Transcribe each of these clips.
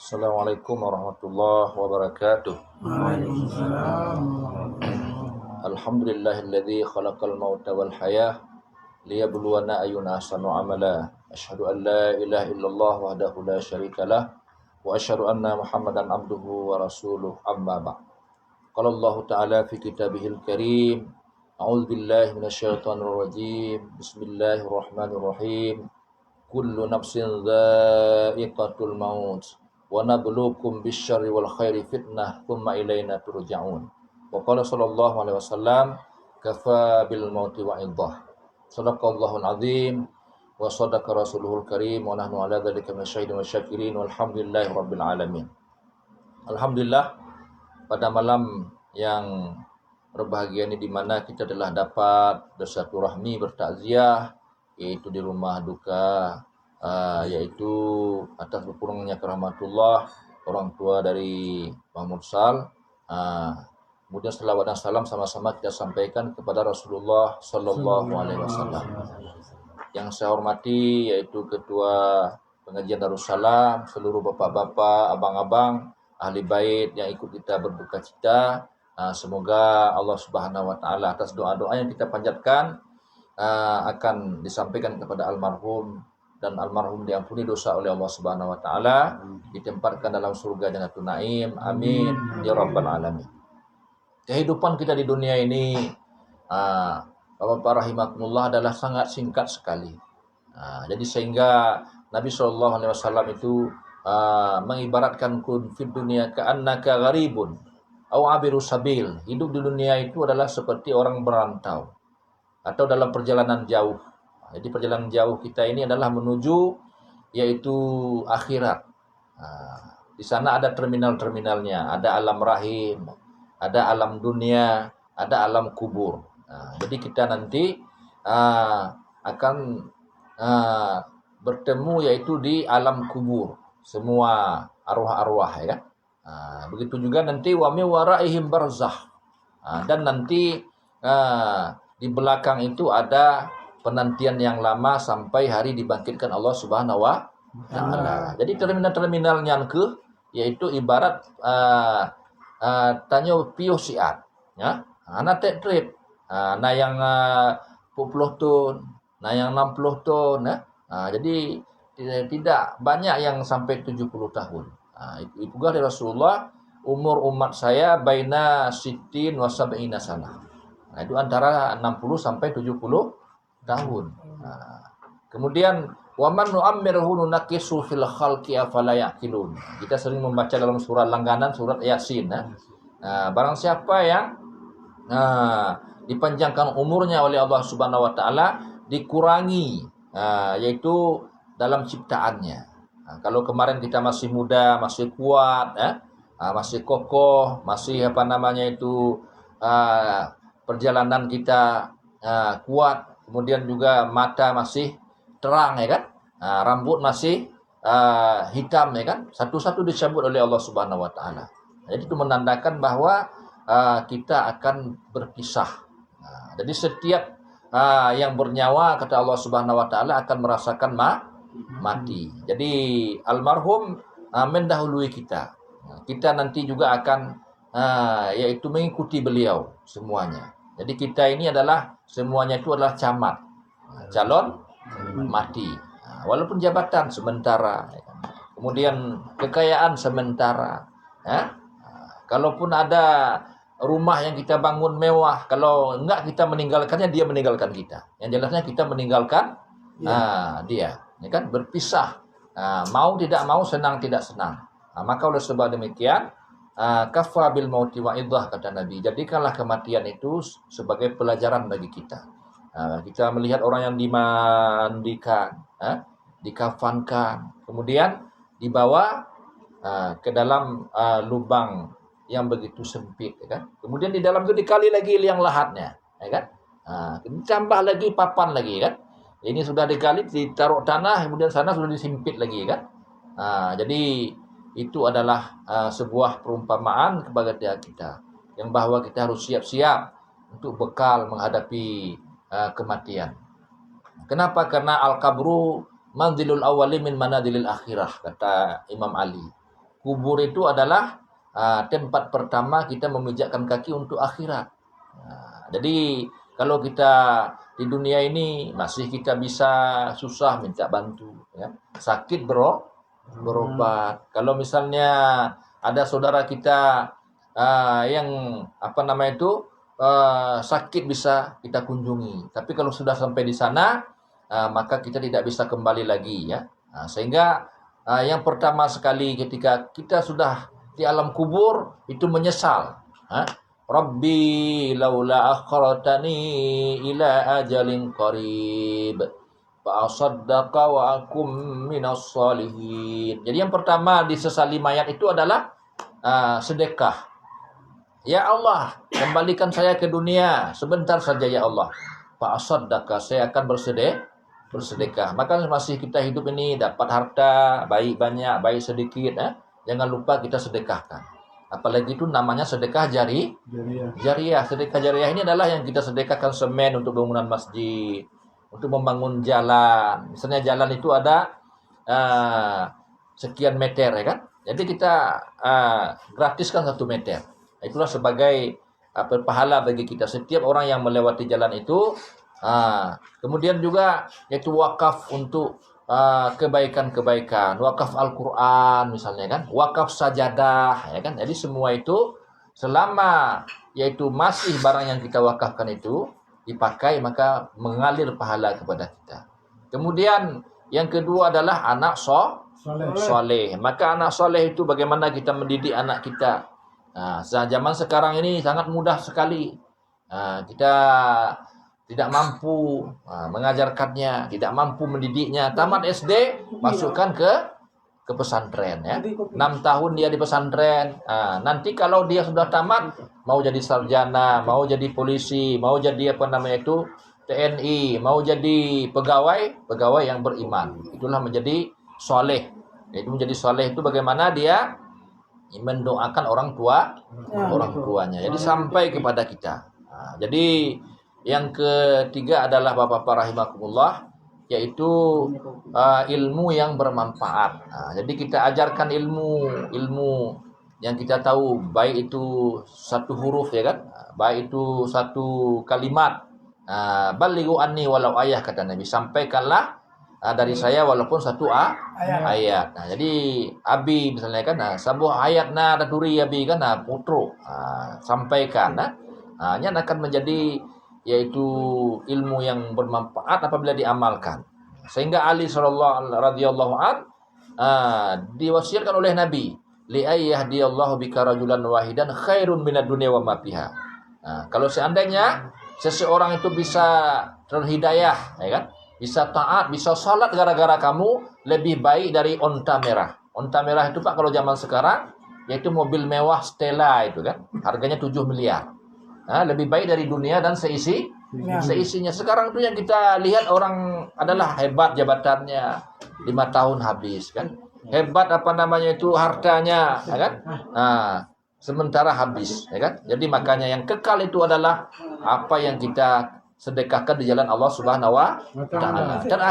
Assalamualaikum warahmatullahi wabarakatuh. Waalaikumsalam. Alhamdulillahilladzi khalaqal mauta wal hayah liyabluwana ayyuna ahsanu amala. Asyhadu an la ilaha illallah wahdahu la syarikalah wa asyhadu anna Muhammadan abduhu wa rasuluh amma ba'd. Qala Allah Ta'ala fi kitabihil karim. A'udzu billahi minasyaitonir rajim. Bismillahirrahmanirrahim. Kullu nafsin dha'iqatul maut wa nabluukum bisyarri wal khairi fitnah thumma ilaina turja'un. Wa qala sallallahu alaihi wasallam kafa bil mauti wa'idhah. Sadaqallahul azim wa sadaqa rasuluhul karim wa nahnu ala dzalika minasyahidin wasyakirin walhamdulillahi rabbil alamin. Alhamdulillah, pada malam yang berbahagia ini di mana kita telah dapat bersilaturahmi bertakziah, yaitu di rumah duka, yaitu atas berkurangnya rahmatullah orang tua dari Mahmud Sal. Kemudian selawat dan salam sama-sama kita sampaikan kepada Rasulullah Sallallahu Alaihi Wasallam. Yang saya hormati yaitu Ketua Pengajian Darussalam, seluruh bapak-bapak, abang-abang, ahli bait yang ikut kita berduka cita. Semoga Allah Subhanahu Wa Taala atas doa-doa yang kita panjatkan akan disampaikan kepada almarhum, dan almarhum diampuni dosa oleh Allah Subhanahu Wa Taala, ditempatkan dalam surga Jannatul Naim. Amin ya rabbal alamin. Kehidupan kita di dunia ini, Bapak rahimakumullah, adalah sangat singkat sekali. Jadi sehingga Nabi SAW itu mengibaratkan kun fid dunia ka'annaka gharibun aw abiru sabil. Hidup di dunia itu adalah seperti orang berantau atau dalam perjalanan jauh. Jadi perjalanan jauh kita ini adalah menuju yaitu akhirat. Di sana ada terminal-terminalnya, ada alam rahim, ada alam dunia, ada alam kubur. Jadi kita nanti akan bertemu yaitu di alam kubur, semua arwah-arwah, ya kan? Begitu juga nanti wa min waraihim barzakh. Dan nanti di belakang itu ada penantian yang lama sampai hari dibangkitkan Allah Subhanahu wa Ta'ala. Jadi terminal-terminal yang yaitu ibarat tanya piuh siat, ya. Anak tek trip, nah yang 40 ton, nah yang 60 ton, ya. Jadi tidak banyak yang sampai 70 tahun. Itu juga dari Rasulullah, umur umat saya baina sittin wa sab'ina sanah. Itu antara 60 sampai 70 tahun. Kemudian waman nu'ammirhu nunaqisu fil khalqi afala yaqilun. Kita sering membaca dalam surat langganan, surat Yasin. Barang siapa yang dipanjangkan umurnya oleh Allah Subhanahu Wa Taala, dikurangi yaitu dalam ciptaannya. Kalau kemarin kita masih muda, masih kuat, masih kokoh, masih perjalanan kita kuat, kemudian juga mata masih terang, ya kan? Rambut masih hitam, ya kan? Satu-satu dicabut oleh Allah Subhanahu Wa Taala. Jadi itu menandakan bahwa kita akan berpisah. Jadi setiap yang bernyawa, kata Allah Subhanahu Wa Taala, akan merasakan mati. Jadi almarhum mendahului kita. Kita nanti juga akan yaitu mengikuti beliau semuanya. Jadi kita ini adalah semuanya itu adalah camat, calon mati. Walaupun jabatan sementara, kemudian kekayaan sementara, kalaupun ada rumah yang kita bangun mewah, kalau enggak kita meninggalkannya, dia meninggalkan kita. Yang jelasnya kita meninggalkan dia, ya kan? Berpisah, mau tidak mau, senang tidak senang. Maka oleh sebab demikian, kafa bil mauti wa'idhah, kata Nabi. Jadikanlah kematian itu sebagai pelajaran bagi kita. Kita melihat orang yang dimandikan, dikafankan, kemudian dibawa ke dalam lubang yang begitu sempit, ya kan? Kemudian di dalam itu dikali lagi liang lahatnya, ya kan? Ditambah lagi papan lagi, kan? Ini sudah dikali, ditaruh tanah, kemudian sana sudah disimpit lagi, kan? Jadi itu adalah sebuah perumpamaan kepada kita, yang bahwa kita harus siap-siap untuk bekal menghadapi kematian. Kenapa? Karena al-qabru manzilul awwali min manazilil akhirah, kata Imam Ali. kubur itu adalah tempat pertama kita memijakkan kaki untuk akhirat. Jadi kalau kita di dunia ini masih kita bisa susah minta bantu, ya. Sakit berobat. Kalau misalnya ada saudara kita yang sakit bisa kita kunjungi. Tapi kalau sudah sampai di sana, maka kita tidak bisa kembali lagi, ya. Sehingga yang pertama sekali ketika kita sudah di alam kubur itu menyesal. Rabbi laula akhartani ila ajalin qarib fa asaddaqa wa akum minas sholihin. Jadi yang pertama disesali mayat itu adalah sedekah. Ya Allah, kembalikan saya ke dunia sebentar saja ya Allah. Fa asaddaqa, saya akan bersedekah. Maka masih kita hidup ini dapat harta, baik banyak, baik sedikit, jangan lupa kita sedekahkan. Apalagi itu namanya sedekah jariah. Sedekah jariah ini adalah yang kita sedekahkan semen untuk bangunan masjid, untuk membangun jalan. Misalnya jalan itu ada sekian meter, ya kan? Jadi kita gratiskan 1 meter. Itulah sebagai pahala bagi kita. Setiap orang yang melewati jalan itu. Kemudian juga yaitu wakaf untuk kebaikan-kebaikan, wakaf Al-Quran misalnya kan, wakaf sajadah, ya kan. Jadi semua itu selama yaitu masih barang yang kita wakafkan itu dipakai, maka mengalir pahala kepada kita. Kemudian yang kedua adalah anak soleh. Maka anak soleh itu bagaimana kita mendidik anak kita. Zaman sekarang ini sangat mudah sekali. Kita tidak mampu mengajarkannya, tidak mampu mendidiknya. Tamat SD, masukkan ke pesantren, ya. 6 tahun dia di pesantren. Nanti kalau dia sudah tamat, mau jadi sarjana, mau jadi polisi, mau jadi TNI, mau jadi pegawai yang beriman. Itulah menjadi soleh. Itu menjadi soleh itu bagaimana dia mendoakan orang tuanya. Jadi sampai kepada kita. Jadi yang ketiga adalah Bapak-bapak rahimakumullah, yaitu ilmu yang bermanfaat. Jadi kita ajarkan ilmu yang kita tahu, baik itu 1 huruf, ya kan, baik itu 1 kalimat. Balighu anni walau ayah, kata Nabi, sampaikanlah dari saya walaupun 1 ayat. Jadi abi misalnya kan, sebuah ayat daturi abi kan, putro, sampaikan. Ini akan menjadi yaitu ilmu yang bermanfaat apabila diamalkan. Sehingga Ali radhiyallahu an diwasiatkan oleh Nabi, li ayyahdiyallahu bika rajulan wahidan khairun minad dunya wa ma fiha. Kalau seandainya seseorang itu bisa terhidayah, ya kan, bisa taat, bisa salat gara-gara kamu, lebih baik dari onta merah. Onta merah itu Pak kalau zaman sekarang yaitu mobil mewah Stella itu kan, harganya 7 miliar. Lebih baik dari dunia dan seisinya. Sekarang itu yang kita lihat orang adalah hebat jabatannya, 5 tahun habis kan. Hebat hartanya, ya kan. Sementara habis, ya kan. Jadi makanya yang kekal itu adalah apa yang kita sedekahkan di jalan Allah Subhanahu wa taala. Dan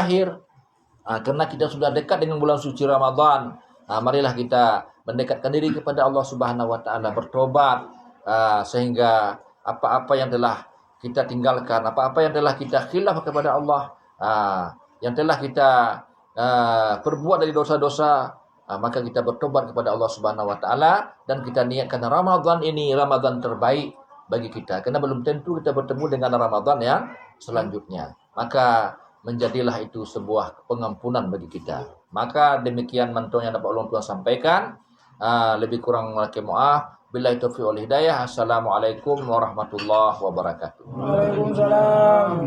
karena kita sudah dekat dengan bulan suci Ramadan, marilah kita mendekatkan diri kepada Allah Subhanahu wa taala, bertobat, sehingga apa-apa yang telah kita tinggalkan, apa-apa yang telah kita khilaf kepada Allah, yang telah kita perbuat dari dosa-dosa, maka kita bertobat kepada Allah Subhanahu wa taala dan kita niatkan Ramadan ini Ramadan terbaik bagi kita, karena belum tentu kita bertemu dengan Ramadan yang selanjutnya. Maka menjadilah itu sebuah pengampunan bagi kita. Maka demikian mantung yang dapat Allah sampaikan. Lebih kurang maaf. Billahi taufiq wal hidayah. Assalamualaikum warahmatullahi wabarakatuh. Waalaikumsalam.